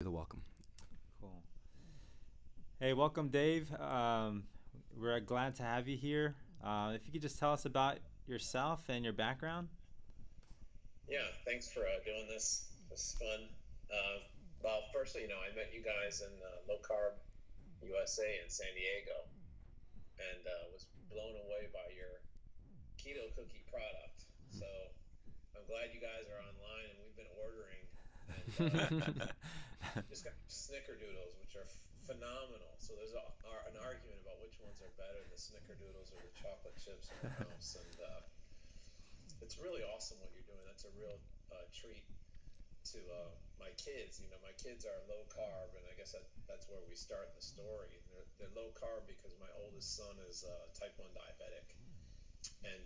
The welcome. Cool. Hey, welcome, Dave. We're glad to have you here. If you could just tell us about yourself and your background. Yeah, thanks for doing this. This is fun. Uh, well, firstly, I met you guys in Low Carb USA in San Diego, and was blown away by your keto cookie product. So I'm glad you guys are online, and we've been ordering, and just got snickerdoodles, which are phenomenal. So there's an argument about which ones are better, the snickerdoodles or the chocolate chips in the house, and it's really awesome what you're doing. That's a real treat to my kids. My kids are low carb, and I guess that's where we start the story. They're low carb because my oldest son is type 1 diabetic. And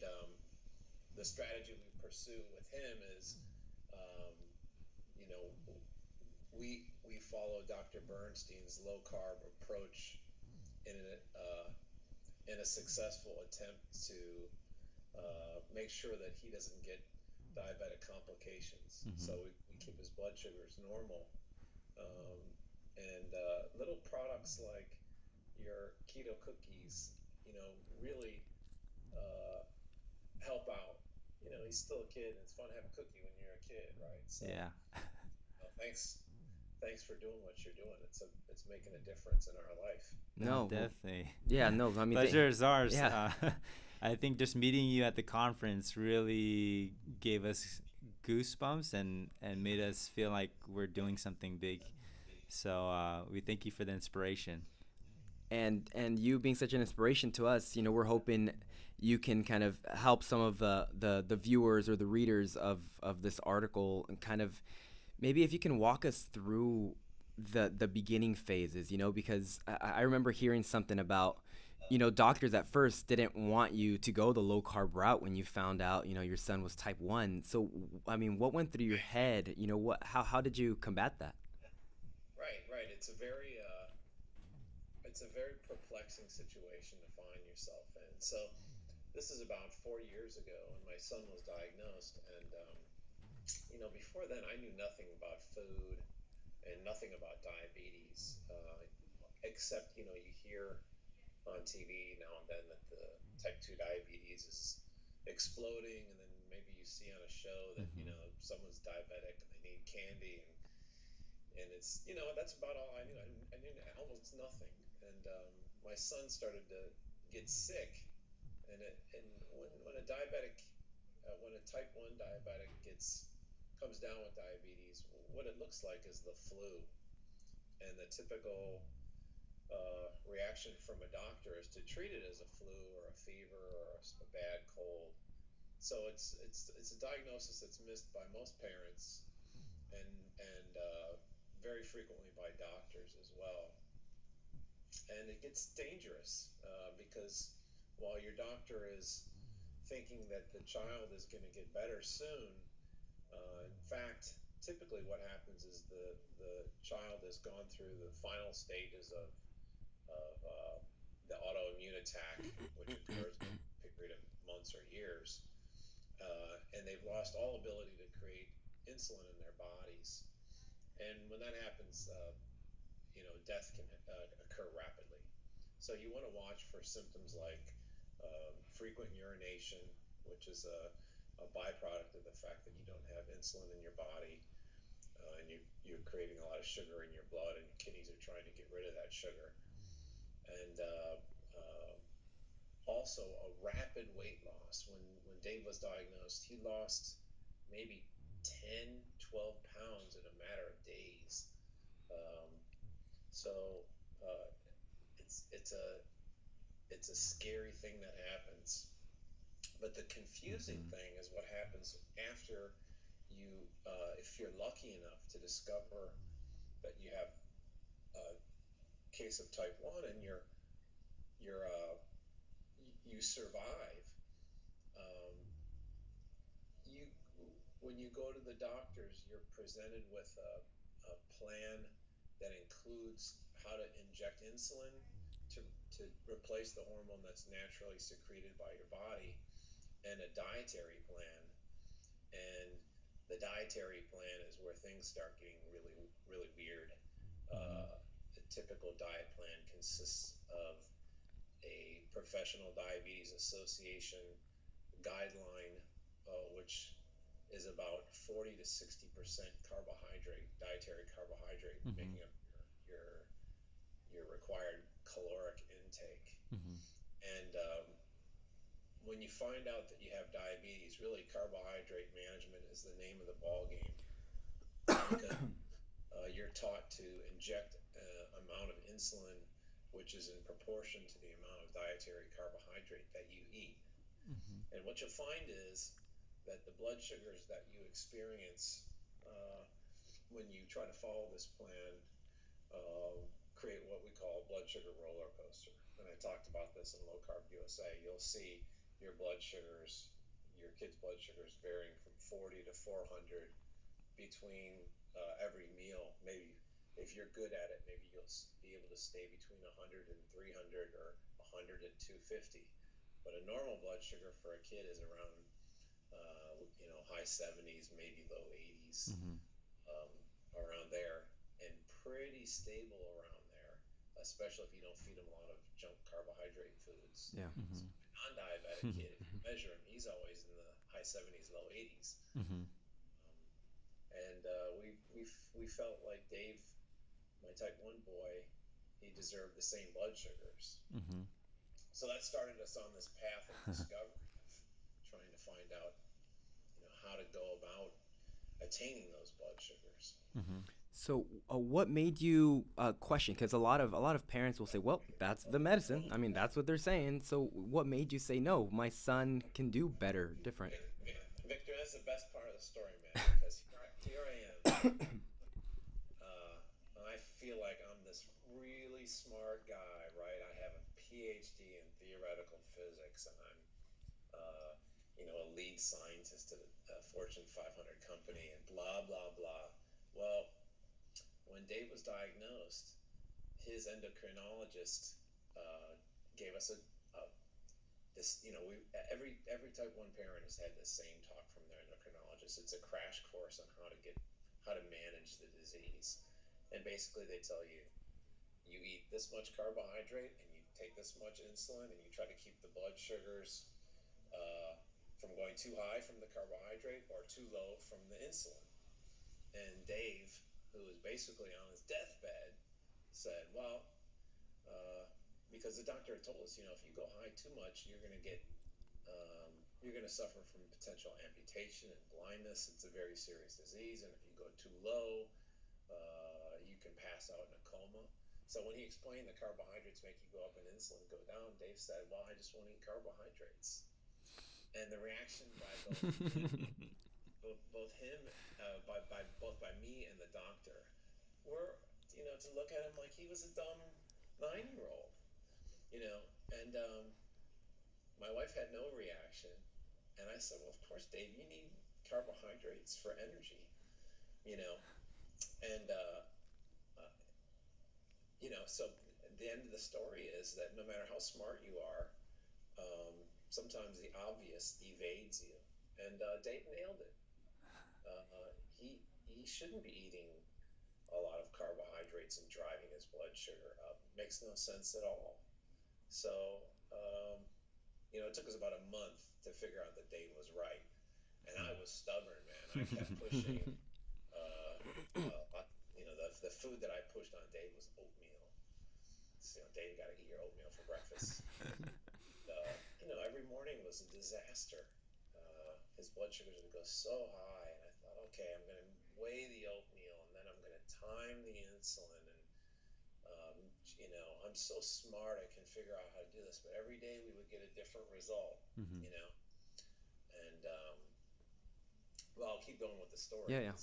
the strategy we pursue with him is, um, you know, we follow Dr. Bernstein's low carb approach in a successful attempt to make sure that he doesn't get diabetic complications. So Hmm. we keep his blood sugars normal. Um, and little products like your keto cookies, really uh, help out. He's still a kid, and it's fun to have a cookie when you're a kid, right? So Yeah. thanks for doing what you're doing. It's making a difference in our life. No, No, well, definitely. yeah, no. I mean, Pleasure is ours. yeah, I think just meeting you at the conference really gave us goosebumps and made us feel like we're doing something big. So we thank you for the inspiration. and you being such an inspiration to us, we're hoping you can kind of help some of the viewers or the readers of this article, and kind of maybe if you can walk us through the beginning phases, because I remember hearing something about, doctors at first didn't want you to go the low carb route when you found out, your son was type 1. So, I mean, what went through your head? How did you combat that? Right, right. It's a very perplexing situation to find yourself in. So this is about 4 years ago, and my son was diagnosed. And before then, I knew nothing about food and nothing about diabetes, except you hear on TV now and then that the type 2 diabetes is exploding, and then maybe you see on a show that Hmm. someone's diabetic and they need candy, and it's that's about all I knew. I knew almost nothing, and my son started to get sick, and when a diabetic, when a type 1 diabetic gets comes down with diabetes, what it looks like is the flu, and the typical reaction from a doctor is to treat it as a flu or a fever or a bad cold. So it's a diagnosis that's missed by most parents, and very frequently by doctors as well. And it gets dangerous because while your doctor is thinking that the child is going to get better soon, in fact, typically what happens is the child has gone through the final stages of the autoimmune attack, which occurs in a period of months or years, and they've lost all ability to create insulin in their bodies. And when that happens, death can occur rapidly. So you want to watch for symptoms like frequent urination, which is a byproduct of the fact that you don't have insulin in your body, and you're creating a lot of sugar in your blood, and your kidneys are trying to get rid of that sugar. And also a rapid weight loss. When Dave was diagnosed, he lost maybe 10, 12 pounds in a matter of days. Um, so uh, it's a scary thing that happens. But the confusing Hmm. thing is what happens after you, if you're lucky enough to discover that you have a case of type 1, and you survive. Um, you When you go to the doctors, you're presented with a plan that includes how to inject insulin to, to replace the hormone that's naturally secreted by your body, and a dietary plan. And the dietary plan is where things start getting really, really weird. Mm-hmm. The typical diet plan consists of a Professional Diabetes Association guideline, which is about 40 to 60% carbohydrate, dietary carbohydrate, Mm-hmm. making up your your required caloric intake. Mm-hmm. And when you find out that you have diabetes, really carbohydrate management is the name of the ball game, because you're taught to inject an amount of insulin which is in proportion to the amount of dietary carbohydrate that you eat. Mm-hmm. And what you'll find is that the blood sugars that you experience uh, when you try to follow this plan uh, create what we call a blood sugar roller coaster. And I talked about this in Low Carb USA. You'll see your blood sugars, your kids' blood sugars varying from 40 to 400 between every meal. Maybe if you're good at it, maybe you'll be able to stay between 100 and 300 or 100 and 250. But a normal blood sugar for a kid is around, high 70s, maybe low 80s, Mm-hmm. um, around there, and pretty stable around there, especially if you don't feed them a lot of junk carbohydrate foods. Yeah. So Mm-hmm. a non-diabetic kid, if you measure him, he's always in the high 70s, low 80s. Mm-hmm. And we felt like Dave, my type 1 boy, he deserved the same blood sugars. Mm-hmm. So that started us on this path of discovery, of trying to find out, how to go about attaining those blood sugars. Mm-hmm. So, what made you question? Because a lot of parents will say, "Well, that's the medicine. I mean, that's what they're saying." So, what made you say, "No, my son can do better, different"? Victor, that's the best part of the story, man, because here I am. I feel like I'm this really smart guy, right? I have a PhD in theoretical physics, and I'm, a lead scientist at a Fortune 500 company, and blah, blah, blah. Well, when Dave was diagnosed, his endocrinologist uh, gave us a this, we every type 1 parent has had the same talk from their endocrinologist. It's a crash course on how to manage the disease. And basically they tell you, you eat this much carbohydrate and you take this much insulin, and you try to keep the blood sugars from going too high from the carbohydrate or too low from the insulin. And Dave, who was basically on his deathbed, said, well, uh, because the doctor had told us, if you go high too much, you're going to suffer from potential amputation and blindness. It's a very serious disease, and if you go too low, you can pass out in a coma. So when he explained that carbohydrates make you go up and insulin go down, Dave said, well, I just won't eat carbohydrates. And the reaction by both him, by me and the doctor, were, to look at him like he was a dumb 9-year-old, and my wife had no reaction. And I said, well, of course, Dave, you need carbohydrates for energy, you know. And, so the end of the story is that no matter how smart you are, sometimes the obvious evades you. And Dave nailed it. He shouldn't be eating a lot of carbohydrates and driving his blood sugar up. Makes no sense at all. So, it took us about a month to figure out that Dave was right. And I was stubborn, man. I kept pushing. The food that I pushed on Dave was oatmeal. So, Dave, got to eat your oatmeal for breakfast. Every morning was a disaster. His blood sugars would go so high, and I thought, okay, I'm going to weigh the oatmeal, and then I'm going to time the insulin, and I'm so smart, I can figure out how to do this. But every day we would get a different result, Mm-hmm. And well, I'll keep going with the story. Yeah, yeah.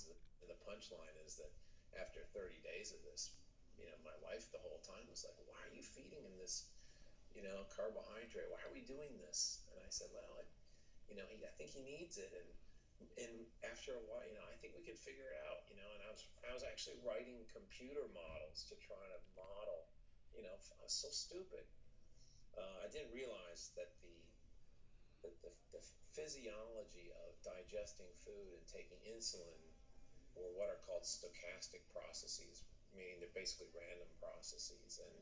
The punchline is that after 30 days of this, my wife the whole time was like, "Why are you feeding him this, carbohydrate? Why are we doing this?" And I said, "Well, I think he needs it." And after a while, I think we could figure it out. And I was actually writing computer models to try to model. I was so stupid. I didn't realize that the physiology of digesting food and taking insulin or what are called stochastic processes, meaning they're basically random processes. And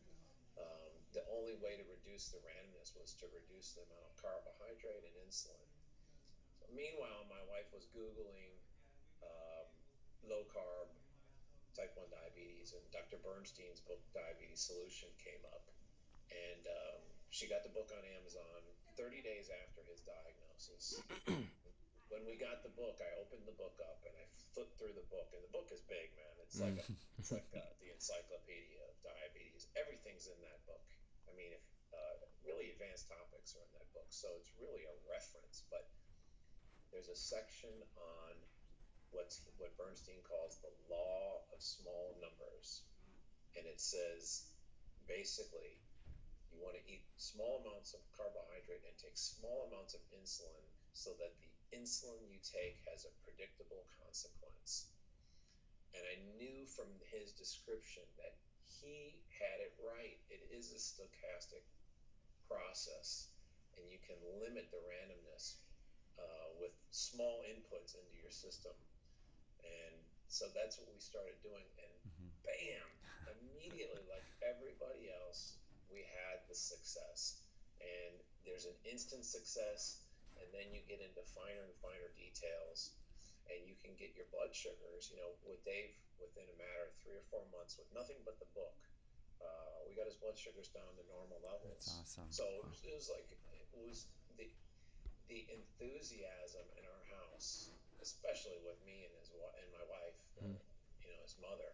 the only way to reduce the randomness was to reduce the amount of carbohydrate and insulin. So meanwhile, my wife was Googling um, low carb type 1 diabetes, and Dr. Bernstein's book, Diabetes Solution, came up. And she got the book on Amazon 30 days after his diagnosis. When we got the book, I opened the book up and I flipped through the book, and the book is big, man. It's like the encyclopedia of diabetes. Everything's in that book. I mean, if really advanced topics are in that book, so it's really a reference. But there's a section on what Bernstein calls the law of small numbers, and it says basically you want to eat small amounts of carbohydrate and take small amounts of insulin so that the insulin you take has a predictable consequence. And I knew from his description that he had it right. It is a stochastic process, and you can limit the randomness with small inputs into your system. And so that's what we started doing. And bam, immediately, like everybody else, we had the success. And there's an instant success, and then you get into finer and finer details, and you can get your blood sugars. With Dave, within a matter of 3 or 4 months, with nothing but the book, we got his blood sugars down to normal levels. That's awesome. So it was like the enthusiasm in our house, especially with me and my wife, his mother,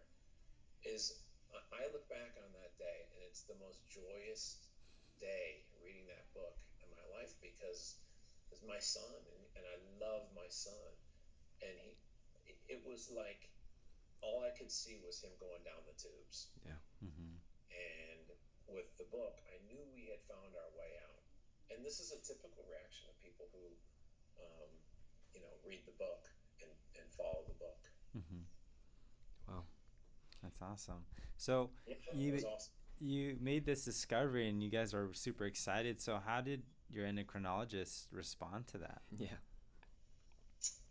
is I look back on that day, and it's the most joyous day reading that book in my life, because it's my son, and I love my son, and it was like all I could see was him going down the tubes. Yeah. And with the book, I knew we had found our way out. And this is a typical reaction of people who, read the book and follow the book. Wow. That's awesome. So Awesome. You made this discovery and you guys are super excited. So how did your endocrinologist respond to that? Yeah.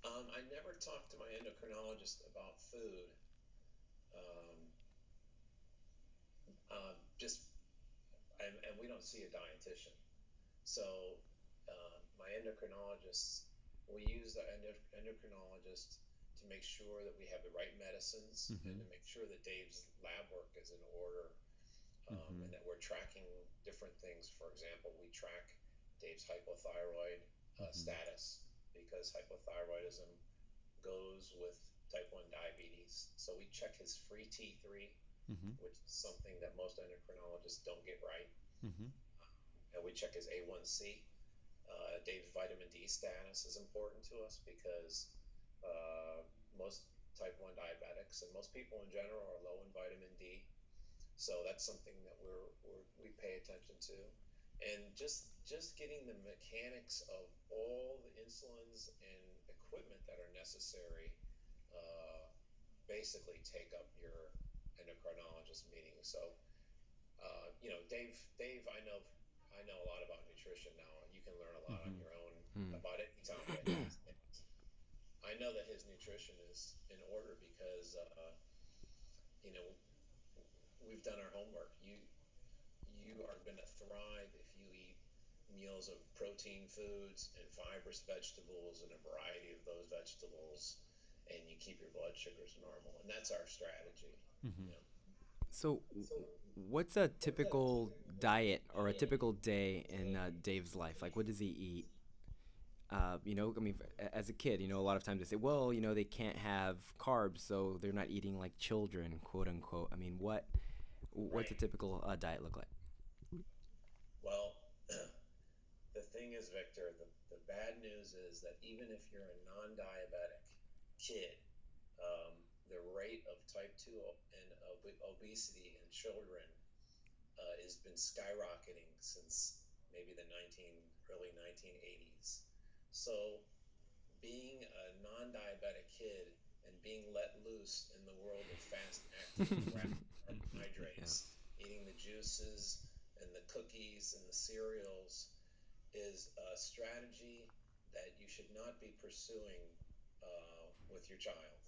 I never talked to my endocrinologist about food. And we don't see a dietitian. So my endocrinologist, we use the endocrinologist to make sure that we have the right medicines and to make sure that Dave's lab work is in order, and that we're tracking different things. For example, we track Dave's hypothyroid status, because hypothyroidism goes with type 1 diabetes. So we check his free T3, which is something that most endocrinologists don't get right. And we check his A1C. Dave's vitamin D status is important to us, because most type 1 diabetics and most people in general are low in vitamin D. So that's something that we pay attention to. And just getting the mechanics of all the insulins and equipment that are necessary basically take up your endocrinologist meeting. So Dave, I know a lot about nutrition now. You can learn a lot on your own about it anytime. I know that his nutrition is in order because we've done our homework. You are going to thrive if you eat meals of protein foods and fibrous vegetables and a variety of those vegetables, and you keep your blood sugars normal. And that's our strategy. So what's a typical diet or a typical day in Dave's life? Like, what does he eat? I mean, as a kid, a lot of times they say, well, they can't have carbs, so they're not eating like children, quote unquote. I mean, what's a typical diet look like? Well, the thing is, Victor, the bad news is that even if you're a non-diabetic kid, the rate of type 2 and obesity in children has been skyrocketing since maybe the early 1980s. So being a non-diabetic kid and being let loose in the world of fast-acting carbohydrates, eating the juices and the cookies and the cereals, is a strategy that you should not be pursuing with your child.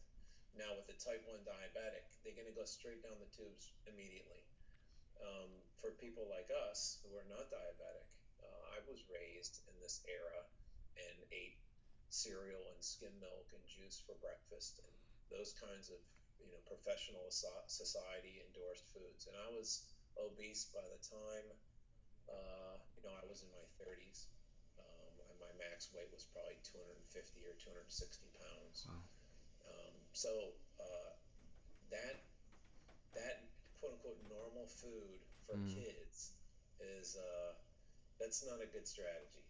Now, with a type 1 diabetic, they're going to go straight down the tubes immediately. For people like us who are not diabetic, I was raised in this era and ate cereal and skim milk and juice for breakfast and those kinds of professional society endorsed foods. And I was obese by the time I was in my 30s. And my max weight was probably 250 or 260 pounds. Wow. So that quote unquote normal food for kids is that's not a good strategy.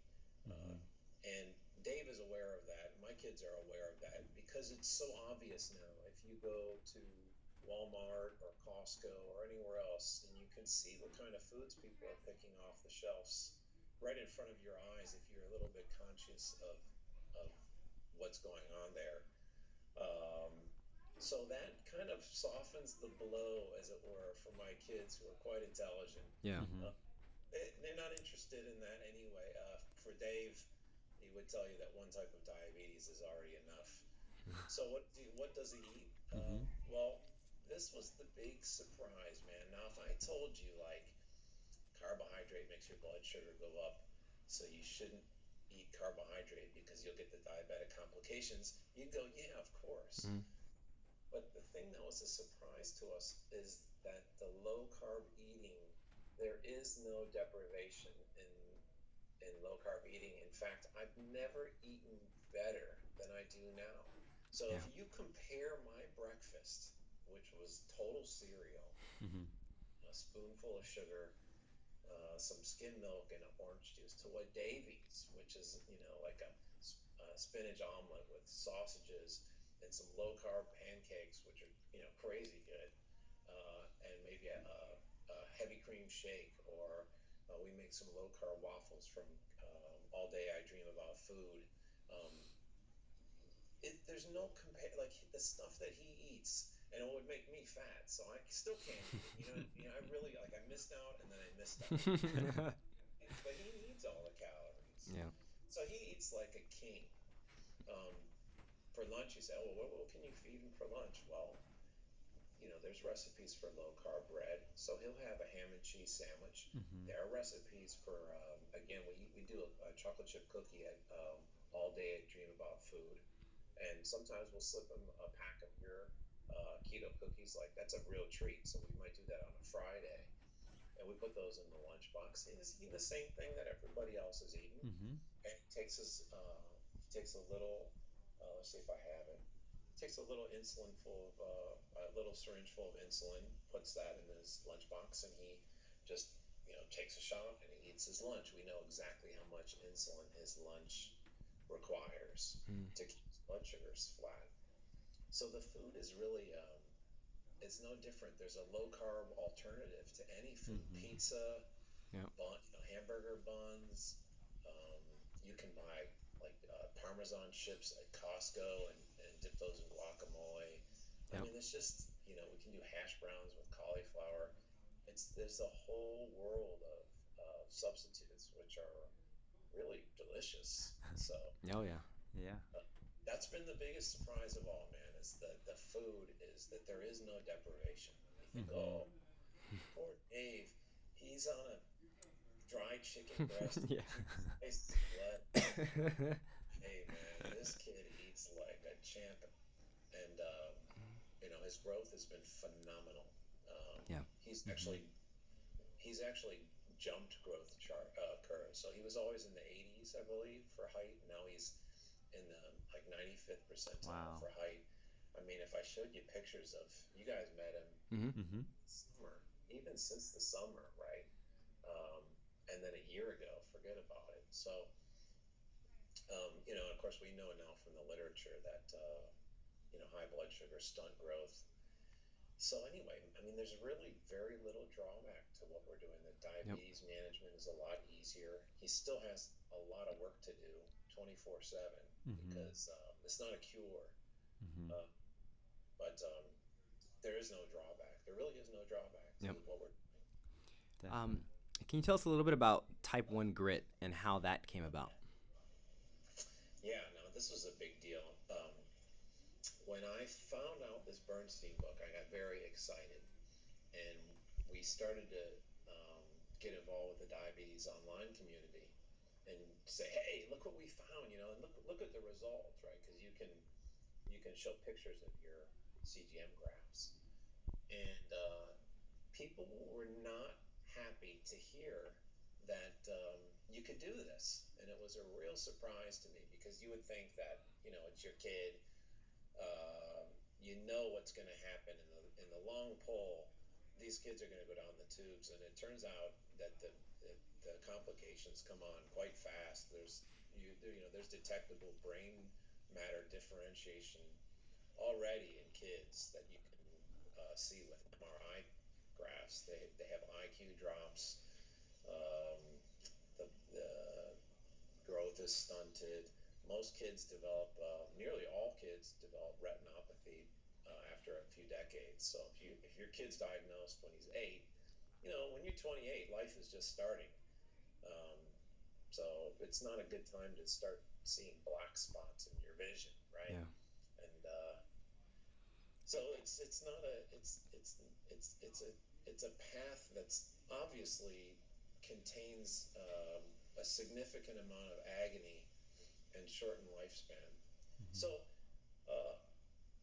And Dave is aware of that. My kids are aware of that because it's so obvious now. If you go to Walmart or Costco or anywhere else, and you can see the kind of foods people are picking off the shelves right in front of your eyes if you're a little bit conscious of what's going on there. So that kind of softens the blow, as it were, for my kids who are quite intelligent. Yeah. They're not interested in that anyway. For Dave, he would tell you that one type of diabetes is already enough. So what does he eat? Well, this was the big surprise, man. Now, if I told you, like, carbohydrate makes your blood sugar go up, so you shouldn't eat carbohydrate because you'll get the diabetic complications, you'd go, yeah, of course. But the thing that was a surprise to us is that the low carb eating, there is no deprivation in low carb eating. In fact, I've never eaten better than I do now. So if you compare my breakfast, which was total cereal, a spoonful of sugar, some skim milk and an orange juice, to what Dave eats, which is like a spinach omelet with sausages and some low carb pancakes, which are crazy good, and maybe a heavy cream shake, or we make some low carb waffles from All Day I Dream About Food. There's no like the stuff that he eats, and it would make me fat, so I still can't eat it. I really I missed out, and then I missed out. But he needs all the calories. Yeah. So he eats like a king. For lunch, you say, "Oh, well, what can you feed him for lunch?" Well, there's recipes for low carb bread, so he'll have a ham and cheese sandwich. There are recipes for again, we do a chocolate chip cookie at All Day I Dream About Food, and sometimes we'll slip him a pack of your keto cookies. Like, that's a real treat, so we might do that on a Friday, and we put those in the lunchbox. He's eating the same thing that everybody else is eating, and he takes a little. Let's see if I have it. Takes a little insulin a little syringe full of insulin, puts that in his lunchbox, and he just takes a shot and he eats his lunch. We know exactly how much insulin his lunch requires to keep his blood sugars flat. So the food is really it's no different. There's a low carb alternative to any food. Pizza, hamburger buns. You can buy like Parmesan chips at Costco and dip those in guacamole. I mean, it's just we can do hash browns with cauliflower. There's a whole world of substitutes which are really delicious. So that's been the biggest surprise of all, man. Is that the food is that there is no deprivation. You think, oh, poor Dave, he's on a dry chicken breast. Hey, man, this kid eats like a champ, and his growth has been phenomenal. He's actually jumped growth curves. So he was always in the 80s, I believe, for height. Now he's in the 95th percentile for height. I mean, if I showed you pictures of, you guys met him summer, even since the summer, right? And then a year ago, forget about it. So, of course, we know now from the literature that high blood sugar stunt growth. So anyway, I mean, there's really very little drawback to what we're doing. The diabetes management is a lot easier. He still has a lot of work to do 24/7 because it's not a cure. But there is no drawback. There really is no drawback to what we're doing. Can Can you tell us a little bit about type 1 grit and how that came about? Yeah, no, this was a big deal. When I found out this Bernstein book, I got very excited, and we started to get involved with the diabetes online community and say, hey, look what we found, you know, and look at the results, right? Because you can show pictures of your CGM graphs, and people were not happy to hear that you could do this, and it was a real surprise to me because you would think that, you know, it's your kid, you know what's going to happen in the long pole. These kids are going to go down the tubes, and it turns out that the complications come on quite fast. There's detectable brain matter differentiation already in kids that you can see with MRI graphs. They have IQ drops. Um, the growth is stunted. Most kids develop, nearly all kids develop retinopathy after a few decades. So if your kid's diagnosed when he's 8, you know, when you're 28, life is just starting. Um, so it's not a good time to start seeing black spots in your vision, right? Yeah. And so it's not a it's a path that's obviously contains a significant amount of agony and shortened lifespan. So uh,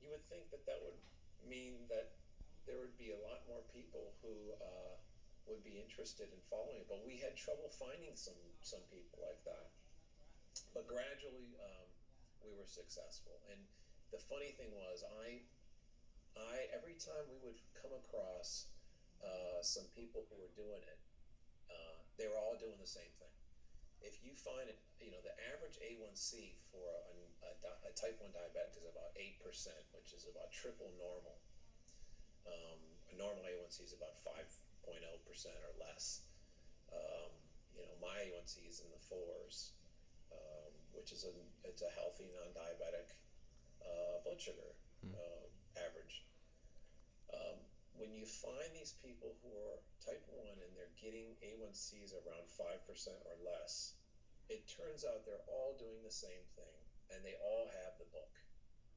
you would think that that would mean that there would be a lot more people who would be interested in following it, but we had trouble finding some people like that. But gradually, we were successful. And the funny thing was, I every time we would come across some people who were doing it, they were all doing the same thing. If you find it, you know, the average A1C for a type 1 diabetic is about 8%, which is about triple normal. A normal A1C is about 5.0% or less. Um, you know, my A1C is in the fours, which is it's a healthy non-diabetic blood sugar Mm. average. Um, when you find these people who are type 1 and they're getting A1Cs around 5% or less, it turns out they're all doing the same thing, and they all have the book,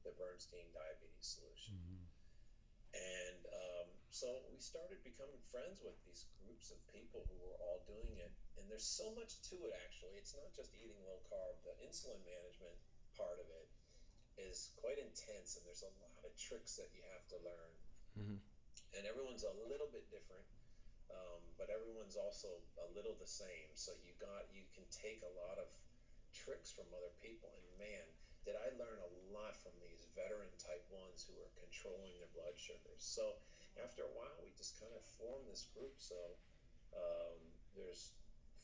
The Bernstein Diabetes Solution. Mm-hmm. And so we started becoming friends with these groups of people who were all doing it. And there's so much to it, actually. It's not just eating low carb. The insulin management part of it is quite intense, and there's a lot of tricks that you have to learn. Mm-hmm. And everyone's a little bit different, but everyone's also a little the same. So you can take a lot of tricks from other people, and man, did I learn a lot from these veteran type 1s who are controlling their blood sugars. So after a while, we just kind of formed this group. So there's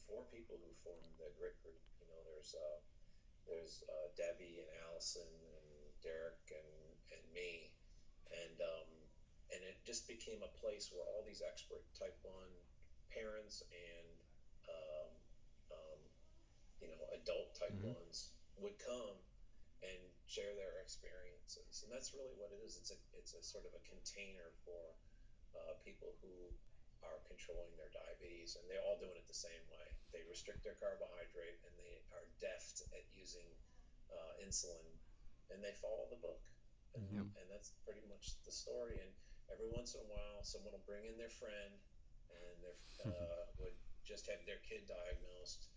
4 people who formed the grit group. You know, there's Debbie and Allison and Derek and me, and it just became a place where all these expert type 1 parents and um, um, you know, adult type Mm-hmm. 1s would come and share their experiences, and that's really what it is. It's a sort of a container for people who are controlling their diabetes, and they're all doing it the same way. They restrict their carbohydrate, and they are deft at using insulin, and they follow the book, and, Yep. and that's pretty much the story. And every once in a while, someone will bring in their friend, and they would just have their kid diagnosed,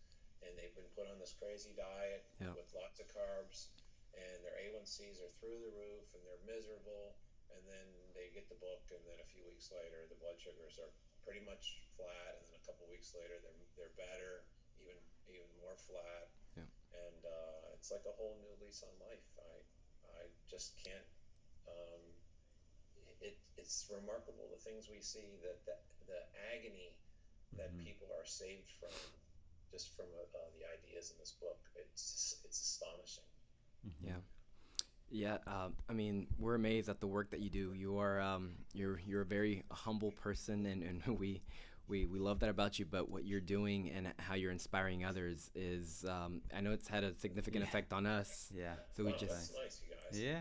and they've been put on this crazy diet Yep. with lots of carbs, and their A1Cs are through the roof, and they're miserable. And then they get the book, and then a few weeks later, the blood sugars are pretty much flat, and then a couple weeks later, they're better, even more flat. Yep. And it's like a whole new lease on life. I just can't. Um, it's remarkable the things we see, that the agony that Mm-hmm. people are saved from just from the ideas in this book. It's astonishing. Mm-hmm. Yeah. Yeah, I mean, we're amazed at the work that you do. You are, you're a very humble person, and we love that about you. But what you're doing and how you're inspiring others is, I know it's had a significant Yeah. effect on us. Yeah. So we Wow, just, that's nice, you guys. guys. Yeah.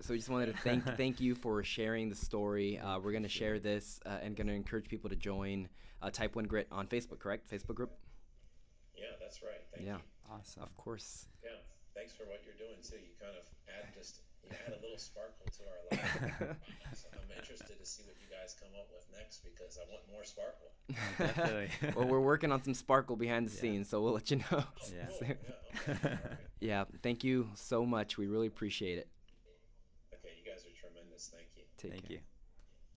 So we just wanted to thank you for sharing the story. We're going to share this and going to encourage people to join Type 1 Grit on Facebook, correct? Facebook group? Yeah, that's right. Thank you. Awesome. Of course. Yeah, thanks for what you're doing too. You kind of add a little sparkle to our life. So I'm interested to see what you guys come up with next because I want more sparkle. Definitely. Well, we're working on some sparkle behind the scenes, so we'll let you know. Oh, Yeah. cool. Yeah, okay. All right. Yeah, thank you so much. We really appreciate it. Okay, you guys are tremendous. Thank you. Take Thank care. you.